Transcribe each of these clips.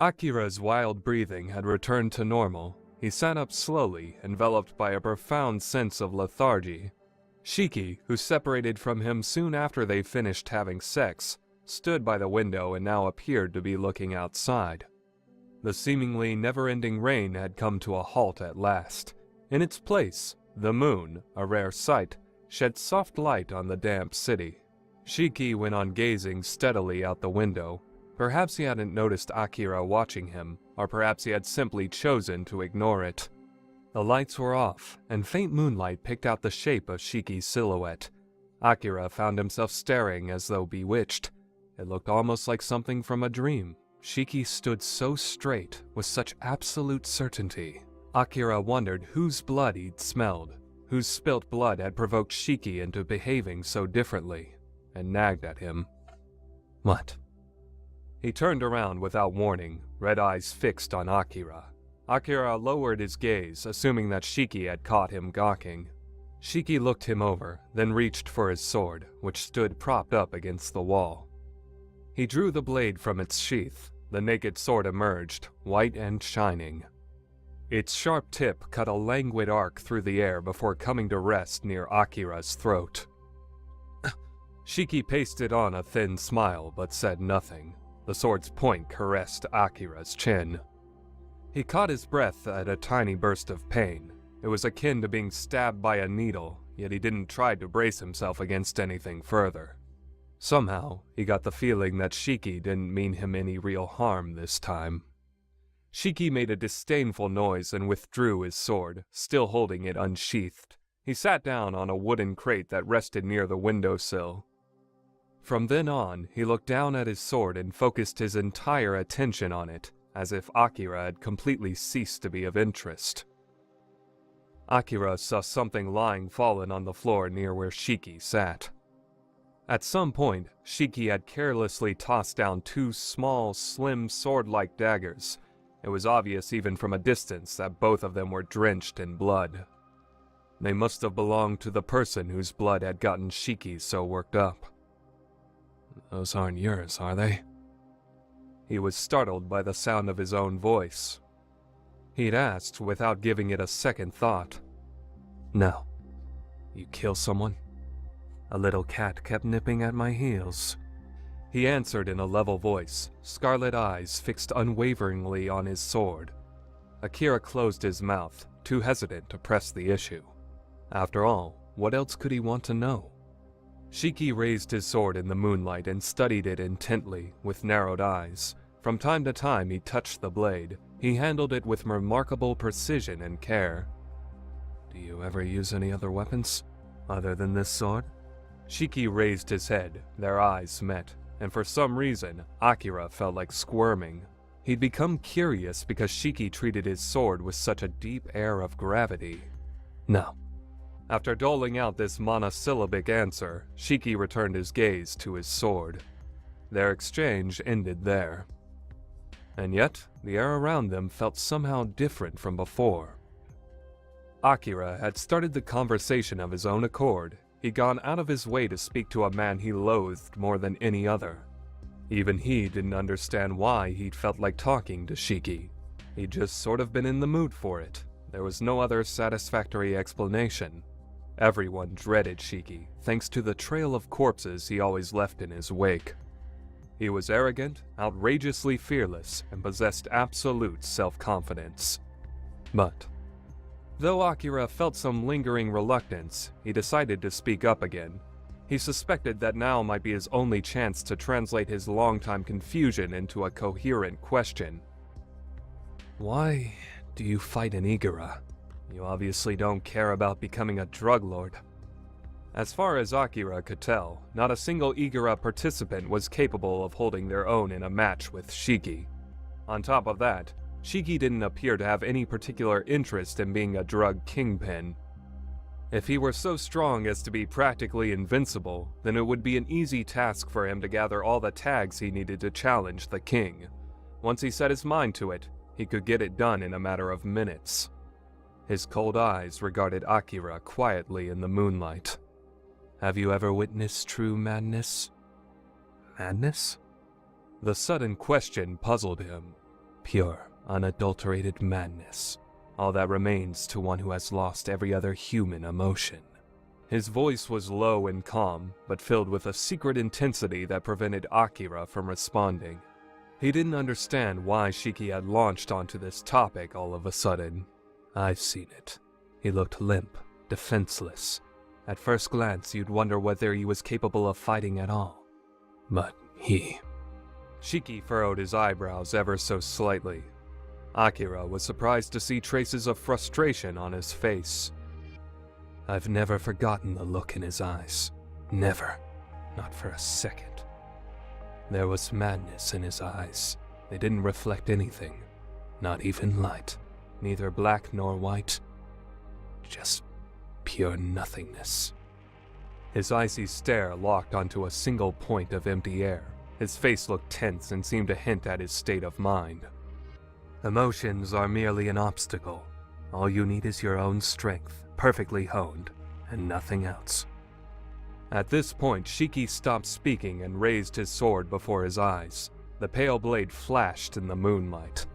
Akira's wild breathing had returned to normal. He sat up slowly, enveloped by a profound sense of lethargy. Shiki, who separated from him soon after they finished having sex, stood by the window and now appeared to be looking outside. The seemingly never-ending rain had come to a halt at last. In its place, the moon, a rare sight, shed soft light on the damp city. Shiki went on gazing steadily out the window. Perhaps he hadn't noticed Akira watching him, or perhaps he had simply chosen to ignore it. The lights were off, and faint moonlight picked out the shape of Shiki's silhouette. Akira found himself staring as though bewitched. It looked almost like something from a dream. Shiki stood so straight, with such absolute certainty. Akira wondered whose blood he'd smelled, whose spilt blood had provoked Shiki into behaving so differently, and nagged at him. What? He turned around without warning, red eyes fixed on Akira. Akira lowered his gaze, assuming that Shiki had caught him gawking. Shiki looked him over, then reached for his sword, which stood propped up against the wall. He drew the blade from its sheath. The naked sword emerged, white and shining. Its sharp tip cut a languid arc through the air before coming to rest near Akira's throat. Shiki pasted on a thin smile, but said nothing. The sword's point caressed Akira's chin. He caught his breath at a tiny burst of pain. It was akin to being stabbed by a needle, yet he didn't try to brace himself against anything further. Somehow, he got the feeling that Shiki didn't mean him any real harm this time. Shiki made a disdainful noise and withdrew his sword, still holding it unsheathed. He sat down on a wooden crate that rested near the windowsill. From then on, he looked down at his sword and focused his entire attention on it, as if Akira had completely ceased to be of interest. Akira saw something lying fallen on the floor near where Shiki sat. At some point, Shiki had carelessly tossed down two small, slim, sword-like daggers. It was obvious even from a distance that both of them were drenched in blood. They must have belonged to the person whose blood had gotten Shiki so worked up. Those aren't yours, are they? He was startled by the sound of his own voice. He'd asked without giving it a second thought. No. You kill someone? A little cat kept nipping at my heels. He answered in a level voice, scarlet eyes fixed unwaveringly on his sword. Akira closed his mouth, too hesitant to press the issue. After all, what else could he want to know? Shiki raised his sword in the moonlight and studied it intently, with narrowed eyes. From time to time he touched the blade. He handled it with remarkable precision and care. Do you ever use any other weapons, other than this sword? Shiki raised his head, their eyes met, and for some reason, Akira felt like squirming. He'd become curious because Shiki treated his sword with such a deep air of gravity. No. After doling out this monosyllabic answer, Shiki returned his gaze to his sword. Their exchange ended there. And yet, the air around them felt somehow different from before. Akira had started the conversation of his own accord. He'd gone out of his way to speak to a man he loathed more than any other. Even he didn't understand why he'd felt like talking to Shiki. He'd just sort of been in the mood for it. There was no other satisfactory explanation. Everyone dreaded Shiki, thanks to the trail of corpses he always left in his wake. He was arrogant, outrageously fearless, and possessed absolute self-confidence. But though Akira felt some lingering reluctance, he decided to speak up again. He suspected that now might be his only chance to translate his longtime confusion into a coherent question. Why do you fight an Igara? You obviously don't care about becoming a drug lord. As far as Akira could tell, not a single Igara participant was capable of holding their own in a match with Shiki. On top of that, Shiki didn't appear to have any particular interest in being a drug kingpin. If he were so strong as to be practically invincible, then it would be an easy task for him to gather all the tags he needed to challenge the king. Once he set his mind to it, he could get it done in a matter of minutes. His cold eyes regarded Akira quietly in the moonlight. Have you ever witnessed true madness? Madness? The sudden question puzzled him. Pure, unadulterated madness. All that remains to one who has lost every other human emotion. His voice was low and calm, but filled with a secret intensity that prevented Akira from responding. He didn't understand why Shiki had launched onto this topic all of a sudden. I've seen it. He looked limp, defenseless. At first glance, you'd wonder whether he was capable of fighting at all. But he... Shiki furrowed his eyebrows ever so slightly. Akira was surprised to see traces of frustration on his face. I've never forgotten the look in his eyes. Never. Not for a second. There was madness in his eyes. They didn't reflect anything. Not even light. Neither black nor white. Just pure nothingness. His icy stare locked onto a single point of empty air. His face looked tense and seemed to hint at his state of mind. Emotions are merely an obstacle. All you need is your own strength, perfectly honed, and nothing else. At this point, Shiki stopped speaking and raised his sword before his eyes. The pale blade flashed in the moonlight.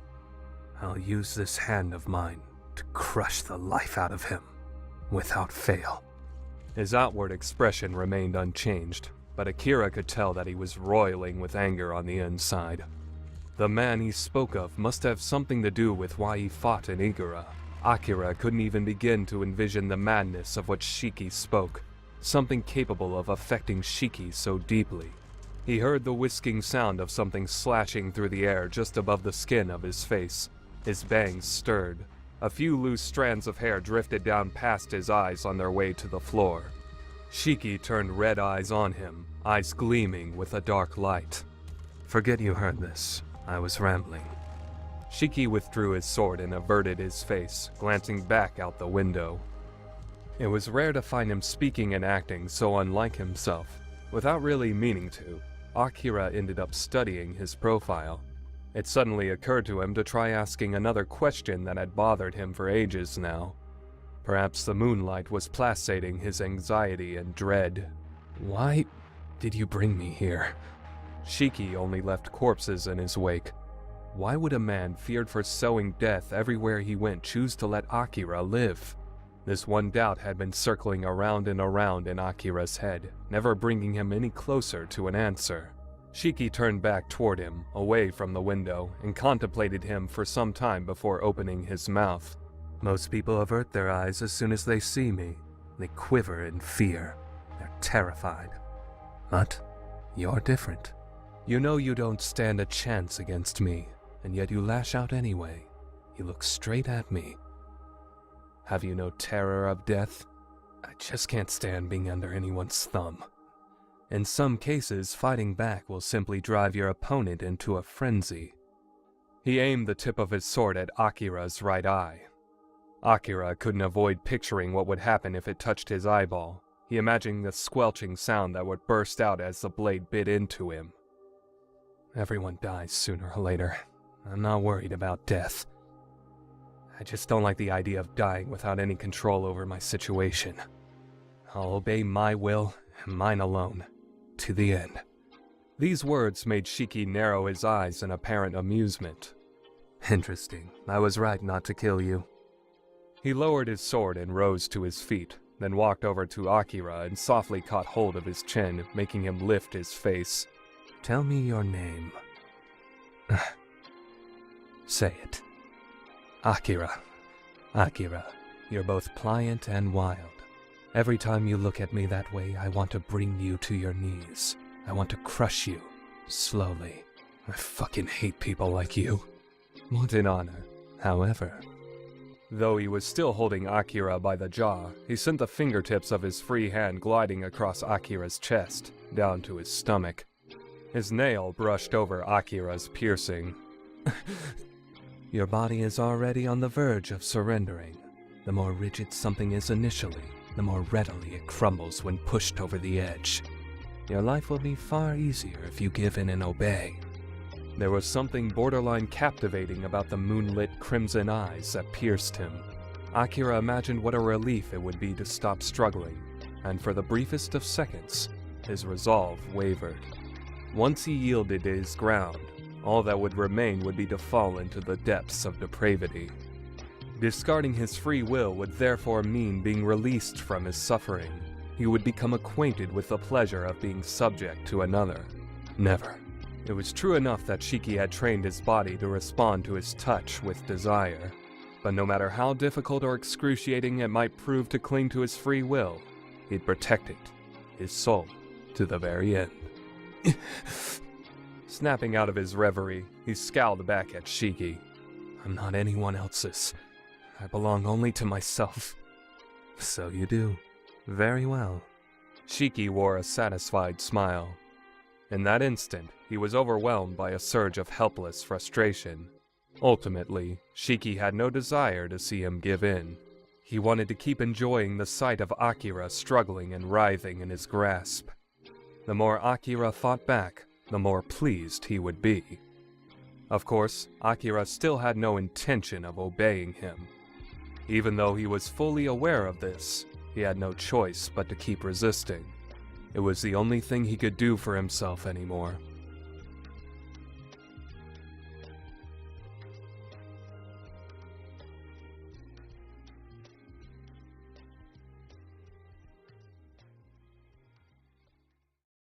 I'll use this hand of mine to crush the life out of him, without fail. His outward expression remained unchanged, but Akira could tell that he was roiling with anger on the inside. The man he spoke of must have something to do with why he fought in Igura. Akira couldn't even begin to envision the madness of what Shiki spoke, something capable of affecting Shiki so deeply. He heard the whisking sound of something slashing through the air just above the skin of his face. His bangs stirred. A few loose strands of hair drifted down past his eyes on their way to the floor. Shiki turned red eyes on him, eyes gleaming with a dark light. Forget you heard this. I was rambling. Shiki withdrew his sword and averted his face, glancing back out the window. It was rare to find him speaking and acting so unlike himself. Without really meaning to, Akira ended up studying his profile. It suddenly occurred to him to try asking another question that had bothered him for ages now. Perhaps the moonlight was placating his anxiety and dread. Why did you bring me here? Shiki only left corpses in his wake. Why would a man feared for sowing death everywhere he went choose to let Akira live? This one doubt had been circling around and around in Akira's head, never bringing him any closer to an answer. Shiki turned back toward him, away from the window, and contemplated him for some time before opening his mouth. Most people avert their eyes as soon as they see me. They quiver in fear. They're terrified. But you're different. You know you don't stand a chance against me, and yet you lash out anyway. You look straight at me. Have you no terror of death? I just can't stand being under anyone's thumb. In some cases, fighting back will simply drive your opponent into a frenzy. He aimed the tip of his sword at Akira's right eye. Akira couldn't avoid picturing what would happen if it touched his eyeball. He imagined the squelching sound that would burst out as the blade bit into him. Everyone dies sooner or later. I'm not worried about death. I just don't like the idea of dying without any control over my situation. I'll obey my will, and mine alone, to the end. These words made Shiki narrow his eyes in apparent amusement. Interesting. I was right not to kill you. He lowered his sword and rose to his feet, then walked over to Akira and softly caught hold of his chin, making him lift his face. Tell me your name. Say it. Akira. Akira, you're both pliant and wild. Every time you look at me that way, I want to bring you to your knees. I want to crush you, slowly. I fucking hate people like you. What an honor. However, though he was still holding Akira by the jaw, he sent the fingertips of his free hand gliding across Akira's chest, down to his stomach. His nail brushed over Akira's piercing. Your body is already on the verge of surrendering. The more rigid something is initially, the more readily it crumbles when pushed over the edge. Your life will be far easier if you give in and obey. There was something borderline captivating about the moonlit crimson eyes that pierced him. Akira imagined what a relief it would be to stop struggling, and for the briefest of seconds, his resolve wavered. Once he yielded to his ground, All that would remain would be to fall into the depths of depravity. Discarding his free will would therefore mean being released from his suffering. He would become acquainted with the pleasure of being subject to another. Never. It was true enough that Shiki had trained his body to respond to his touch with desire. But no matter how difficult or excruciating it might prove to cling to his free will, he'd protect it, his soul, to the very end. Snapping out of his reverie, he scowled back at Shiki. I'm not anyone else's. I belong only to myself. So you do. Very well. Shiki wore a satisfied smile. In that instant, he was overwhelmed by a surge of helpless frustration. Ultimately, Shiki had no desire to see him give in. He wanted to keep enjoying the sight of Akira struggling and writhing in his grasp. The more Akira fought back, the more pleased he would be. Of course, Akira still had no intention of obeying him. Even though he was fully aware of this, he had no choice but to keep resisting. It was the only thing he could do for himself anymore.